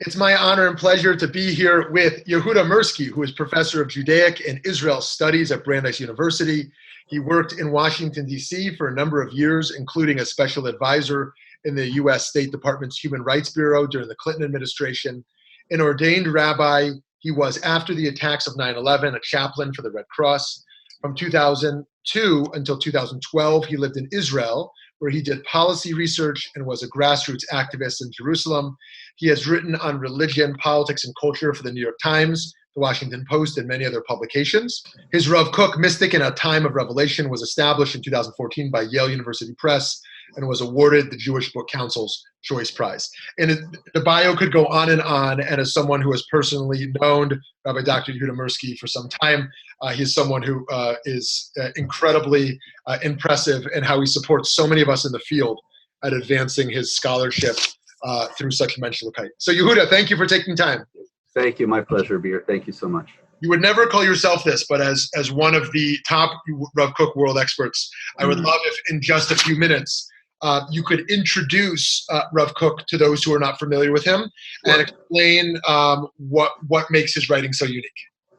It's my honor and pleasure to be here with Yehudah Mirsky, who is professor of Judaic and Israel Studies at Brandeis University. He worked in Washington, D.C. for a number of years, including as special advisor in the U.S. State Department's Human Rights Bureau during the Clinton administration. An ordained rabbi, he was, after the attacks of 9/11, a chaplain for the Red Cross. From 2002 until 2012, he lived in Israel, where he did policy research and was a grassroots activist in Jerusalem. He has written on religion, politics, and culture for the New York Times, the Washington Post, and many other publications. His Rav Kook, Mystic in a Time of Revelation, was established in 2014 by Yale University Press and was awarded the Jewish Book Council's Choice Prize. And the bio could go on, and as someone who has personally known Rabbi Dr. Yehudah Mirsky for some time, he's someone who is incredibly impressive in how he supports so many of us in the field at advancing his scholarship through such menschlichkeit. So Yehudah, thank you for taking time. Thank you. My pleasure, Beer. Thank you so much. You would never call yourself this, but as one of the top Rav Kook world experts, I would love if in just a few minutes you could introduce Rav Kook to those who are not familiar with him and explain what makes his writing so unique.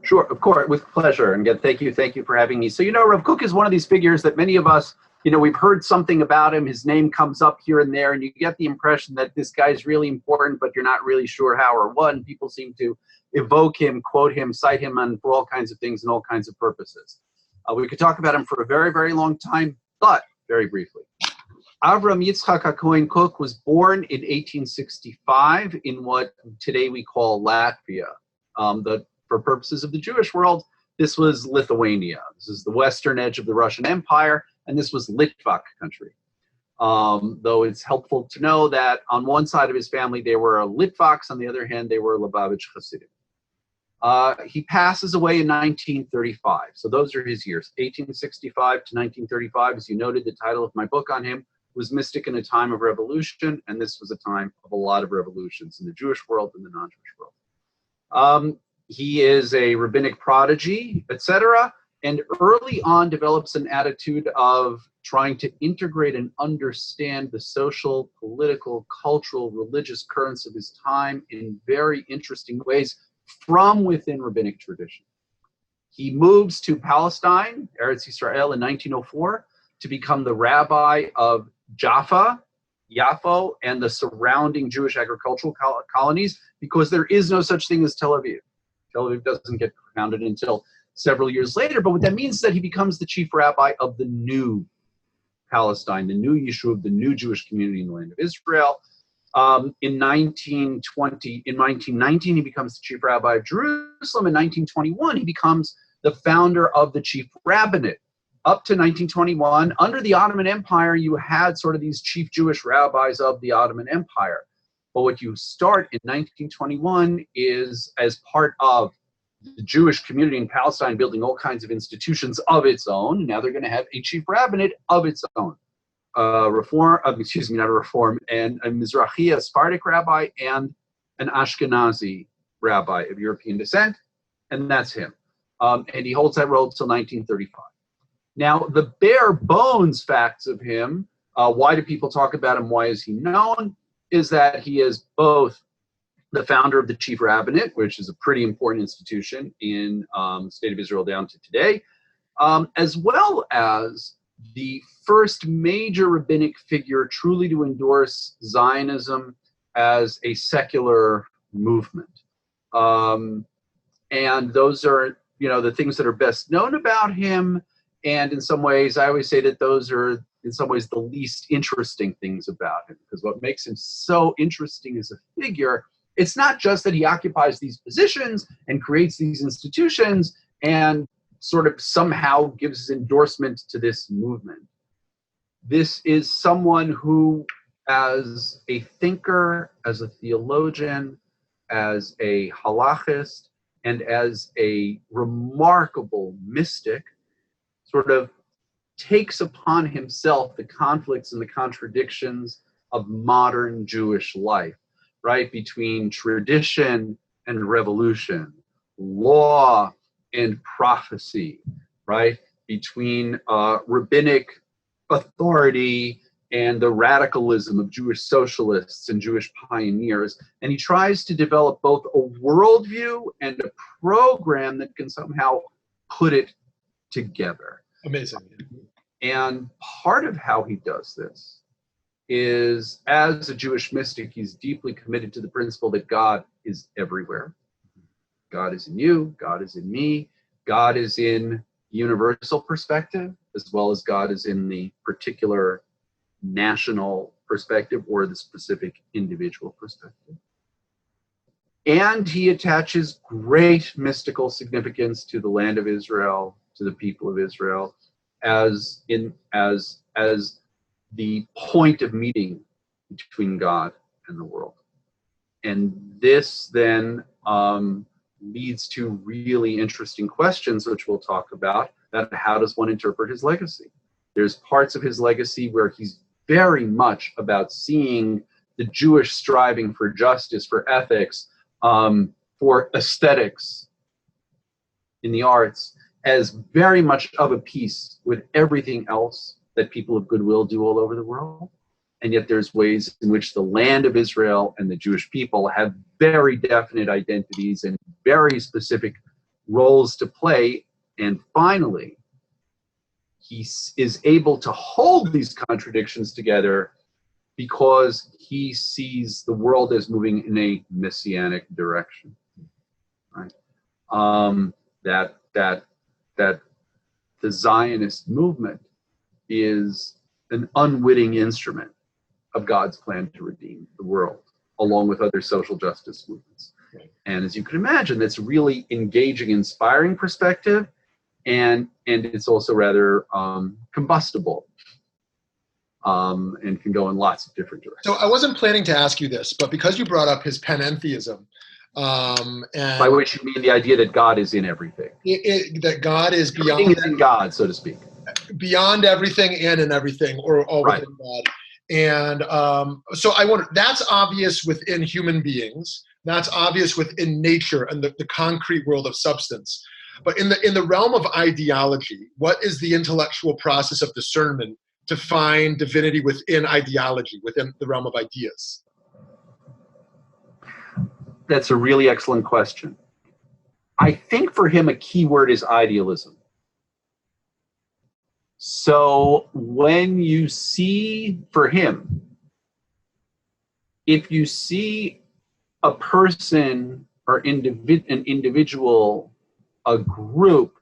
Sure, of course, with pleasure. And again, thank you for having me. So, Rav Kook is one of these figures that many of us, we've heard something about him. His name comes up here and there, and you get the impression that this guy's really important, but you're not really sure how or what. And people seem to evoke him, quote him, cite him for all kinds of things and all kinds of purposes. We could talk about him for a very, very long time, but very briefly. Avram Yitzchak HaKohen Kook was born in 1865 in what today we call Latvia. For purposes of the Jewish world, this was Lithuania. This is the western edge of the Russian Empire, and this was Litvak country. Though it's helpful to know that on one side of his family, they were Litvaks, on the other hand, they were Lubavitch Hasidim. He passes away in 1935. So those are his years, 1865 to 1935. As you noted, the title of my book on him was Mystic in a Time of Revolution, and this was a time of a lot of revolutions in the Jewish world and the non-Jewish world. He is a rabbinic prodigy, etc., and early on develops an attitude of trying to integrate and understand the social, political, cultural, religious currents of his time in very interesting ways from within rabbinic tradition. He moves to Palestine, Eretz Yisrael, in 1904 to become the rabbi of Jaffa, Yaffo, and the surrounding Jewish agricultural colonies, because there is no such thing as Tel Aviv. Tel Aviv doesn't get founded until several years later, but what that means is that he becomes the chief rabbi of the new Palestine, the new Yishuv, the new Jewish community in the land of Israel. In 1919, he becomes the chief rabbi of Jerusalem. In 1921, he becomes the founder of the chief rabbinate. Up to 1921, under the Ottoman Empire, you had sort of these chief Jewish rabbis of the Ottoman Empire. But what you start in 1921 is, as part of the Jewish community in Palestine building all kinds of institutions of its own, now they're going to have a chief rabbinate of its own. And a Mizrahi, a Sephardic rabbi, and an Ashkenazi rabbi of European descent, and that's him. And he holds that role until 1935. Now, the bare bones facts of him, why do people talk about him, why is he known, is that he is both the founder of the Chief Rabbinate, which is a pretty important institution in the state of Israel down to today, as well as the first major rabbinic figure truly to endorse Zionism as a secular movement. And those are, the things that are best known about him. And in some ways, I always say that those are, in some ways, the least interesting things about him. Because what makes him so interesting as a figure, it's not just that he occupies these positions and creates these institutions and sort of somehow gives his endorsement to this movement. This is someone who, as a thinker, as a theologian, as a halachist, and as a remarkable mystic, sort of takes upon himself the conflicts and the contradictions of modern Jewish life, right? Between tradition and revolution, law and prophecy, right? Between rabbinic authority and the radicalism of Jewish socialists and Jewish pioneers. And he tries to develop both a worldview and a program that can somehow put it together. Amazing. And part of how he does this is, as a Jewish mystic, he's deeply committed to the principle that God is everywhere. God is in you, God is in me, God is in universal perspective, as well as God is in the particular national perspective or the specific individual perspective. And he attaches great mystical significance to the land of Israel, to the people of Israel, as the point of meeting between God and the world. And this then leads to really interesting questions, which we'll talk about, that how does one interpret his legacy? There's parts of his legacy where he's very much about seeing the Jewish striving for justice, for ethics, for aesthetics in the arts, as very much of a piece with everything else that people of goodwill do all over the world. And yet there's ways in which the land of Israel and the Jewish people have very definite identities and very specific roles to play. And finally, he is able to hold these contradictions together because he sees the world as moving in a messianic direction. Right? That the Zionist movement is an unwitting instrument of God's plan to redeem the world, along with other social justice movements. Right. And as you can imagine, that's really engaging, inspiring perspective, and it's also rather combustible, and can go in lots of different directions. So I wasn't planning to ask you this, but because you brought up his panentheism, and by which you mean the idea that God is in everything, that God is beyond everything is in God, so to speak, beyond everything and in everything, or all right. within God. And so I wonder, that's obvious within human beings. That's obvious within nature and the concrete world of substance. But in the realm of ideology, what is the intellectual process of discernment to find divinity within ideology, within the realm of ideas? That's a really excellent question. I think for him a key word is idealism. So when you see, for him, if you see a person or an individual, a group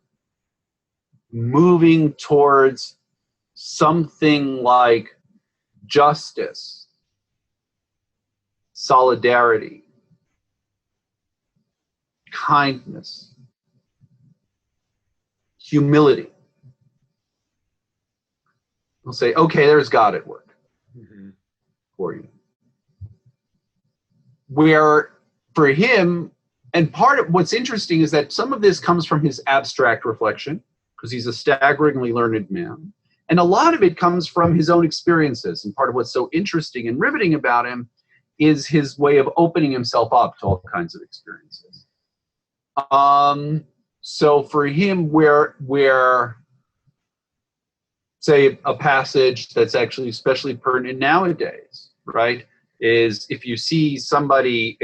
moving towards something like justice, solidarity, kindness, humility, we'll say, okay, there's God at work for you. Where for him, and part of what's interesting is that some of this comes from his abstract reflection, because he's a staggeringly learned man. And a lot of it comes from his own experiences. And part of what's so interesting and riveting about him is his way of opening himself up to all kinds of experiences. So for him, where say a passage that's actually especially pertinent nowadays, right, is if you see somebody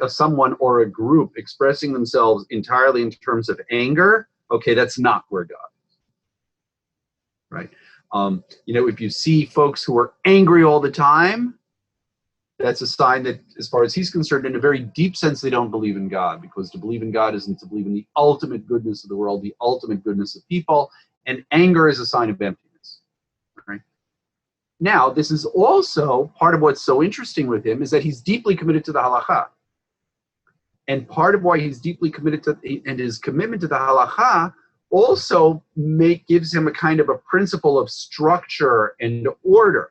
someone or a group expressing themselves entirely in terms of anger, okay, that's not where God is, right? If you see folks who are angry all the time, that's a sign that, as far as he's concerned, in a very deep sense, they don't believe in God, because to believe in God isn't to believe in the ultimate goodness of the world, the ultimate goodness of people, and anger is a sign of emptiness, right? Now, this is also part of what's so interesting with him, is that he's deeply committed to the halakha. And part of why he's deeply committed to, and his commitment to the halakha also gives him a kind of a principle of structure and order,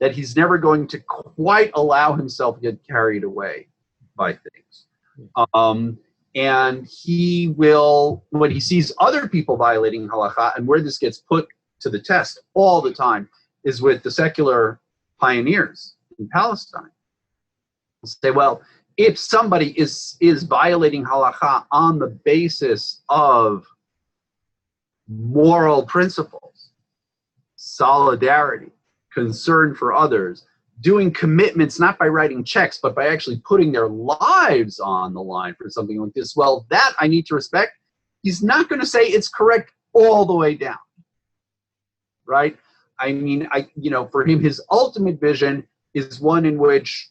that he's never going to quite allow himself to get carried away by things. And he will, when he sees other people violating halakha, and where this gets put to the test all the time is with the secular pioneers in Palestine. He'll say, well, if somebody is violating halakha on the basis of moral principles, solidarity, concern for others, doing commitments not by writing checks, but by actually putting their lives on the line for something like this, well, that I need to respect. He's not going to say it's correct all the way down, right? I mean, for him, his ultimate vision is one in which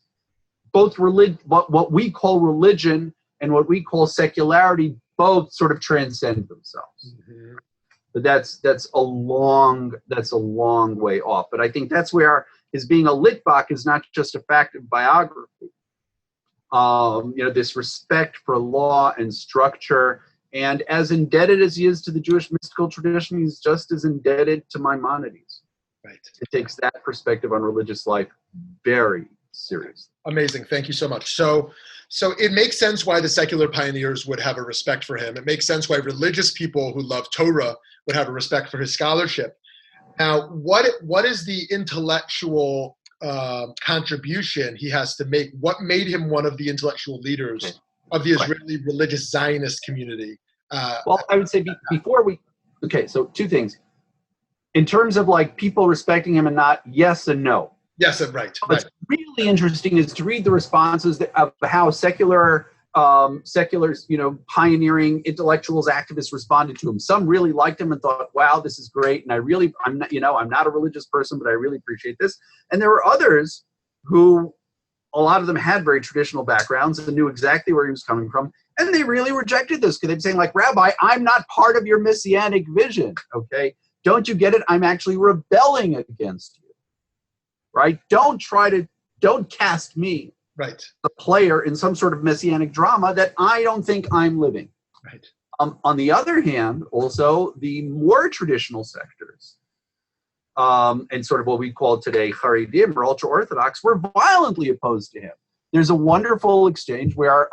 both what we call religion and what we call secularity both sort of transcend themselves. Mm-hmm. But that's a long way off. But I think that's where his being a Litvak is not just a fact of biography. This respect for law and structure, and as indebted as he is to the Jewish mystical tradition, he's just as indebted to Maimonides. Right. It takes that perspective on religious life very seriously. Amazing. Thank you so much. So it makes sense why the secular pioneers would have a respect for him. It makes sense why religious people who love Torah would have a respect for his scholarship. Now, what is the intellectual contribution he has to make? What made him one of the intellectual leaders of the Israeli religious Zionist community? Well, I would say so two things. In terms of like people respecting him and not, yes and no. Yes, and right. What's really interesting is to read the responses of how secular, pioneering intellectuals, activists responded to him. Some really liked him and thought, "Wow, this is great," and I'm not a religious person, but I really appreciate this. And there were others who, a lot of them had very traditional backgrounds and knew exactly where he was coming from, and they really rejected this because they'd be saying, like, "Rabbi, I'm not part of your messianic vision. Okay, don't you get it? I'm actually rebelling against you." Right? Don't cast me, right, the player in some sort of messianic drama that I don't think I'm living. Right. On the other hand, also the more traditional sectors, and sort of what we call today Haredim or ultra-Orthodox, were violently opposed to him. There's a wonderful exchange where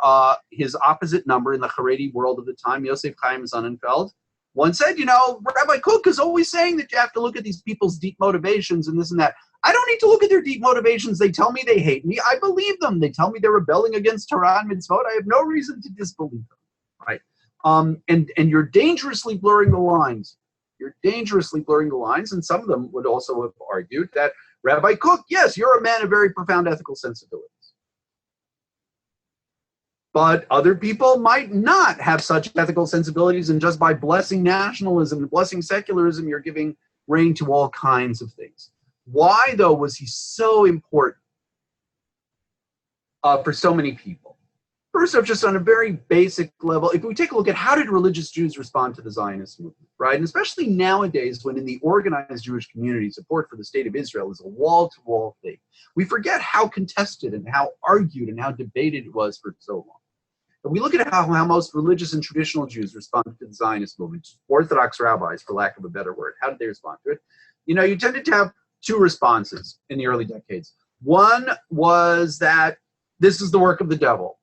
his opposite number in the Haredi world of the time, Yosef Chaim Sonnenfeld, once said, Rabbi Kook is always saying that you have to look at these people's deep motivations and this and that. I don't need to look at their deep motivations. They tell me they hate me. I believe them. They tell me they're rebelling against Torah and mitzvot. I have no reason to disbelieve them, right? And you're dangerously blurring the lines. You're dangerously blurring the lines. And some of them would also have argued that Rabbi Kook, yes, you're a man of very profound ethical sensibilities. But other people might not have such ethical sensibilities, and just by blessing nationalism and blessing secularism, you're giving rein to all kinds of things. Why, though, was he so important for so many people? First off, just on a very basic level, if we take a look at how did religious Jews respond to the Zionist movement, right? And especially nowadays when in the organized Jewish community, support for the state of Israel is a wall-to-wall thing. We forget how contested and how argued and how debated it was for so long. But we look at how most religious and traditional Jews responded to the Zionist movement, Orthodox rabbis, for lack of a better word. How did they respond to it? You tended to have two responses in the early decades. One was that this is the work of the devil.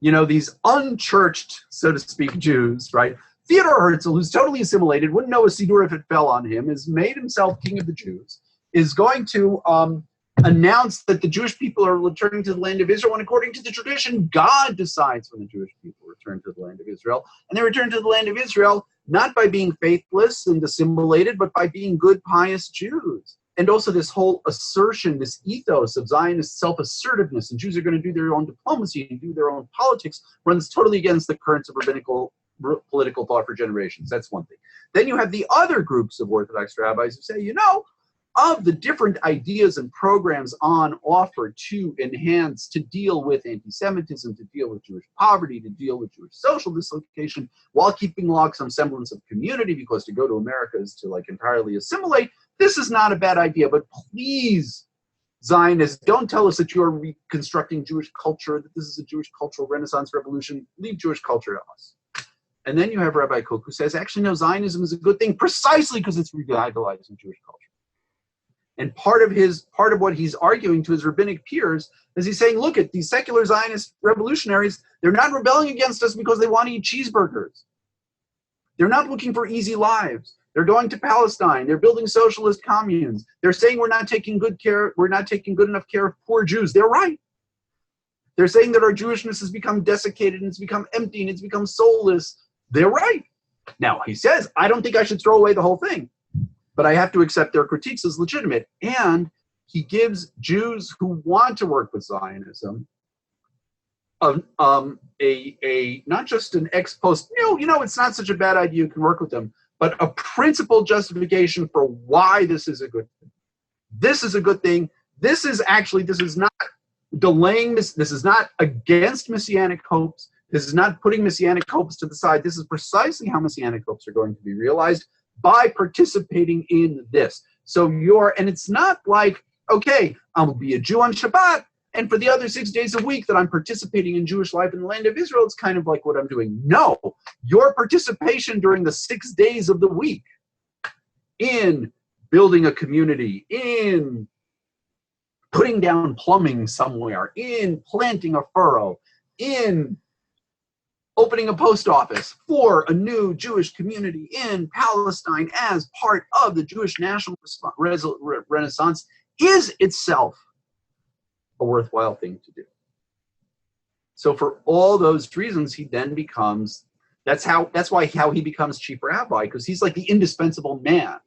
These unchurched, so to speak, Jews, right? Theodor Herzl, who's totally assimilated, wouldn't know a Siddur if it fell on him, has made himself king of the Jews, is going to announce that the Jewish people are returning to the land of Israel, and according to the tradition, God decides when the Jewish people return to the land of Israel. And they return to the land of Israel not by being faithless and assimilated, but by being good, pious Jews. And also this whole assertion, this ethos of Zionist self-assertiveness, and Jews are going to do their own diplomacy and do their own politics, runs totally against the currents of rabbinical political thought for generations. That's one thing. Then you have the other groups of Orthodox rabbis who say, of the different ideas and programs on offer to enhance, to deal with anti-Semitism, to deal with Jewish poverty, to deal with Jewish social dislocation, while keeping along some semblance of community, because to go to America is to entirely assimilate, this is not a bad idea. But please, Zionists, don't tell us that you're reconstructing Jewish culture, that this is a Jewish cultural renaissance revolution. Leave Jewish culture to us. And then you have Rabbi Kook, who says, actually, no, Zionism is a good thing precisely because it's revitalizing Jewish culture. And part of what he's arguing to his rabbinic peers is he's saying, look at these secular Zionist revolutionaries, they're not rebelling against us because they want to eat cheeseburgers. They're not looking for easy lives. They're going to Palestine. They're building socialist communes. They're saying we're not taking good enough care of poor Jews. They're right. They're saying that our Jewishness has become desiccated and it's become empty and it's become soulless. They're right. Now, he says, I don't think I should throw away the whole thing. but I have to accept their critiques as legitimate. And he gives Jews who want to work with Zionism not just an ex post, it's not such a bad idea, you can work with them, but a principled justification for why this is a good thing. This is a good thing. This is not delaying this. This is not against messianic hopes. This is not putting messianic hopes to the side. This is precisely how messianic hopes are going to be realized, by participating in this. And it's not like, okay, I'll be a Jew on Shabbat, and for the other 6 days a week that I'm participating in Jewish life in the land of Israel, it's kind of like what I'm doing. No, your participation during the 6 days of the week in building a community, in putting down plumbing somewhere, in planting a furrow, in opening a post office for a new Jewish community in Palestine as part of the Jewish national renaissance is itself a worthwhile thing to do. So for all those reasons, he then becomes, that's how he becomes chief rabbi, because he's like the indispensable man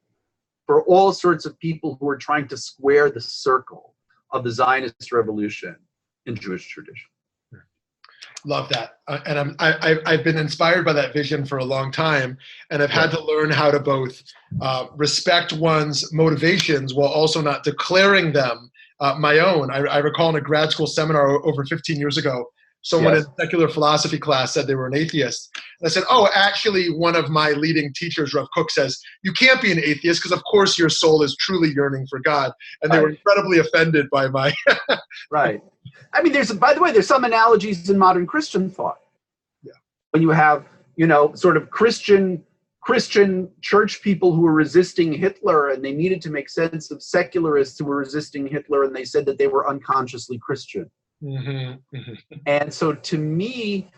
for all sorts of people who are trying to square the circle of the Zionist revolution in Jewish tradition. Love that. And I've been inspired by that vision for a long time, and I've had to learn how to both respect one's motivations while also not declaring them my own. I recall in a grad school seminar over 15 years ago, someone in secular philosophy class said they were an atheist. And I said, oh, actually, one of my leading teachers, Rav Kook, says, you can't be an atheist because, of course, your soul is truly yearning for God. And they were incredibly offended by my... Right. I mean, by the way, there's some analogies in modern Christian thought. Yeah. When you have, sort of Christian church people who were resisting Hitler, and they needed to make sense of secularists who were resisting Hitler, and they said that they were unconsciously Christian. Mm-hmm. Mm-hmm. And so to me,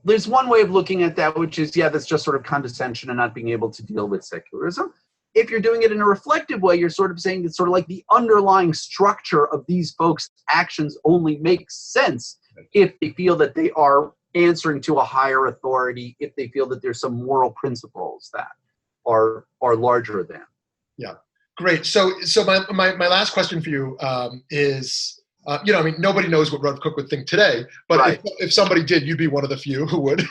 there's one way of looking at that, which is, that's just sort of condescension and not being able to deal with secularism. If you're doing it in a reflective way, you're sort of saying that sort of like the underlying structure of these folks' actions only makes sense if they feel that they are answering to a higher authority, if they feel that there's some moral principles that are larger than. Yeah, great. So my last question for you is, nobody knows what Rav Kook would think today, but if somebody did, you'd be one of the few who would.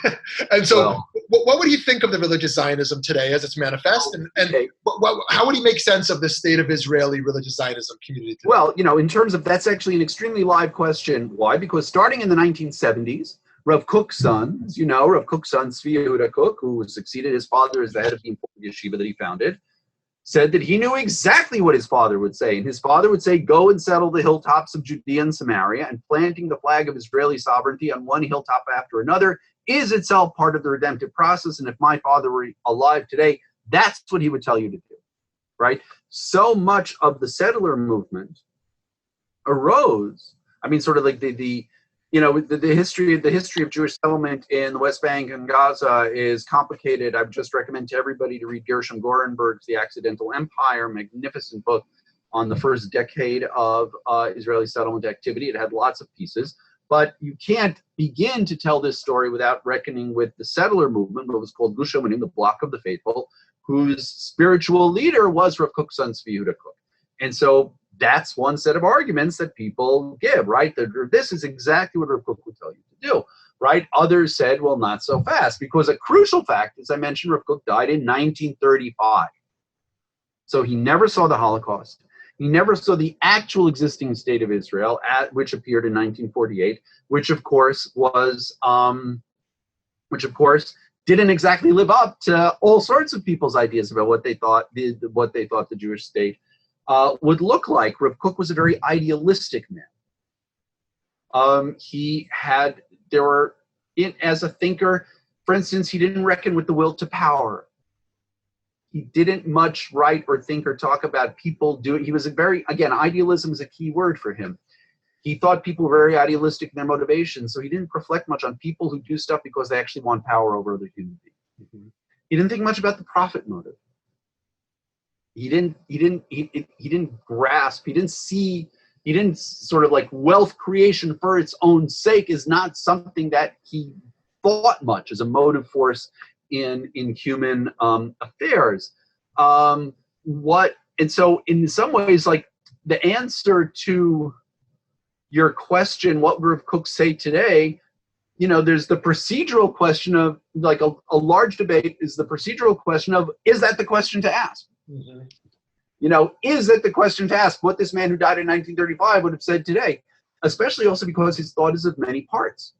And so what would he think of the religious Zionism today as it's manifest? And how would he make sense of the state of Israeli religious Zionism community today? Well, in terms of, that's actually an extremely live question. Why? Because starting in the 1970s, Rav Kook's son, as you know, Rav Kook's son, Yehudah Kook, who succeeded his father as the head of the important yeshiva that he founded, said that he knew exactly what his father would say. And his father would say, go and settle the hilltops of Judea and Samaria, and planting the flag of Israeli sovereignty on one hilltop after another is itself part of the redemptive process. And if my father were alive today, that's what he would tell you to do, right? So much of the settler movement arose, sort of like the history of Jewish settlement in the West Bank and Gaza is complicated. I would just recommend to everybody to read Gershom Gorenberg's The Accidental Empire, magnificent book on the first decade of Israeli settlement activity. It had lots of pieces, but you can't begin to tell this story without reckoning with the settler movement, what was called Gush Amanim, the Block of the Faithful, whose spiritual leader was Rav Kook's son, Yehudah Kook. And so that's one set of arguments that people give, right? This is exactly what Rav Kook would tell you to do, right? Others said, well, not so fast, because a crucial fact, as I mentioned, Rav Kook died in 1935. So he never saw the Holocaust. He never saw the actual existing state of Israel, which appeared in 1948, which of course didn't exactly live up to all sorts of people's ideas about what they thought the Jewish state would look like. Rav Kook was a very idealistic man. As a thinker, for instance, he didn't reckon with the will to power. He didn't much write or think or talk about people doing. He was idealism is a key word for him. He thought people were very idealistic in their motivations, so he didn't reflect much on people who do stuff because they actually want power over other human beings. Mm-hmm. He didn't think much about the profit motive. He didn't grasp, he didn't sort of like wealth creation for its own sake is not something that he thought much as a motive force in human affairs. and so in some ways, like the answer to your question, what would Rav Kook say today? There's the procedural question of, like, a large debate is the procedural question of, is that the question to ask? Mm-hmm. Is it the question to ask what this man who died in 1935 would have said today? Especially also because his thought is of many parts.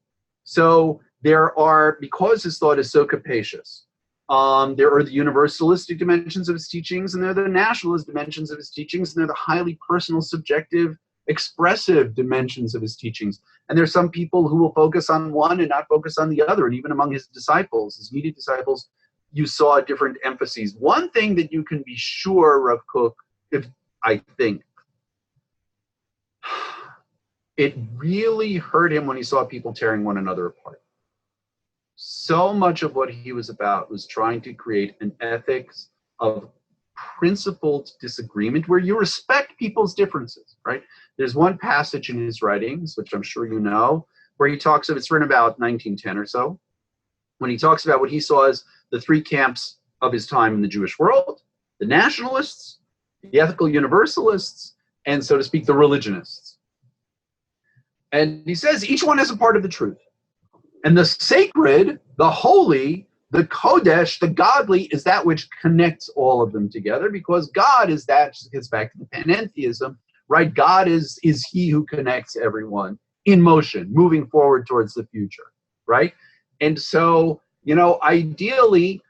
So because his thought is so capacious, there are the universalistic dimensions of his teachings, and there are the nationalist dimensions of his teachings, and there are the highly personal, subjective, expressive dimensions of his teachings. And there's some people who will focus on one and not focus on the other. And even among his disciples, his immediate disciples, you saw different emphases. One thing that you can be sure, Rav Kook, I think, it really hurt him when he saw people tearing one another apart. So much of what he was about was trying to create an ethics of principled disagreement where you respect people's differences, right? There's one passage in his writings, which I'm sure you know, where he talks of, it's written about 1910 or so, when he talks about what he saw as the three camps of his time in the Jewish world: the nationalists, the ethical universalists, and, so to speak, the religionists. And he says each one has a part of the truth. And the sacred, the holy, the kodesh, the godly, is that which connects all of them together, because God is that, just gets back to the panentheism, right? God is he who connects everyone in motion, moving forward towards the future, right? And so, ideally,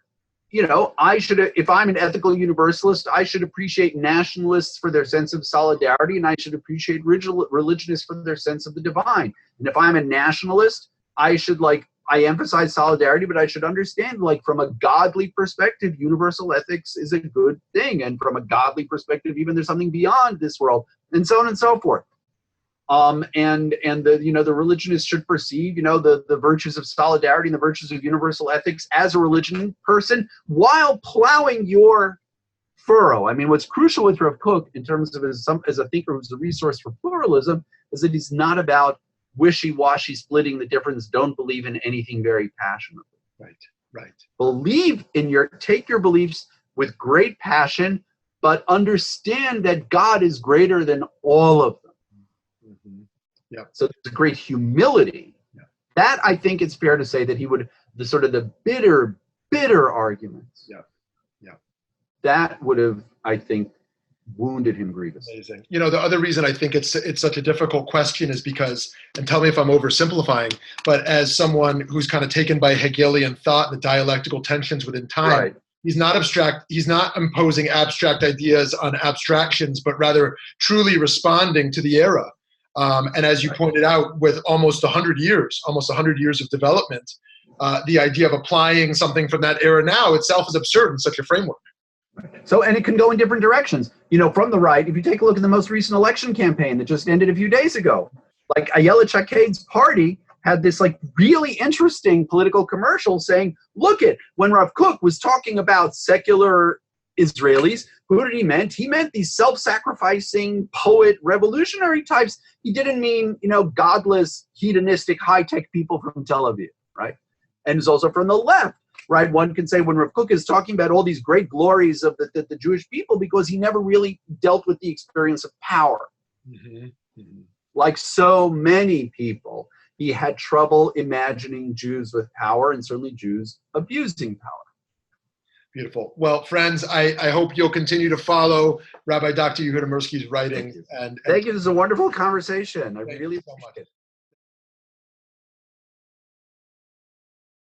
I should, if I'm an ethical universalist, I should appreciate nationalists for their sense of solidarity, and I should appreciate religionists for their sense of the divine. And if I'm a nationalist, I emphasize solidarity, but I should understand, from a godly perspective, universal ethics is a good thing. And from a godly perspective, even there's something beyond this world, and so on and so forth. And the religionists should perceive, the virtues of solidarity and the virtues of universal ethics as a religion person while plowing your furrow. I mean, what's crucial with Rav Kook in terms of as a thinker who's a resource for pluralism is that he's not about wishy-washy splitting the difference, don't believe in anything very passionately. Right. Take your beliefs with great passion, but understand that God is greater than all of them. Mm-hmm. Yeah. So there's a great humility. Yeah. That, I think it's fair to say that he would, the bitter arguments. Yeah. Yeah. That would have, I think, wounded him grievously. Amazing. The other reason I think it's such a difficult question is because, and tell me if I'm oversimplifying, but as someone who's kind of taken by Hegelian thought, the dialectical tensions within time, right. He's not imposing abstract ideas on abstractions, but rather truly responding to the era. And as you pointed out, with almost 100 years of development, the idea of applying something from that era now itself is absurd in such a framework. So, and it can go in different directions. From the right, if you take a look at the most recent election campaign that just ended a few days ago, like Ayelet Shaked's party had this really interesting political commercial saying, look at, when Rav Kook was talking about secular Israelis, who did he mean? He meant these self-sacrificing poet revolutionary types. He didn't mean, godless, hedonistic, high-tech people from Tel Aviv, right? And it's also from the left. Right, one can say when Rav Kook is talking about all these great glories of the Jewish people, because he never really dealt with the experience of power. Mm-hmm. Mm-hmm. Like so many people, he had trouble imagining Jews with power, and certainly Jews abusing power. Beautiful. Well, friends, I hope you'll continue to follow Rabbi Dr. Yehudah Mirsky's writing. Thank you. This is a wonderful conversation. I really appreciate it.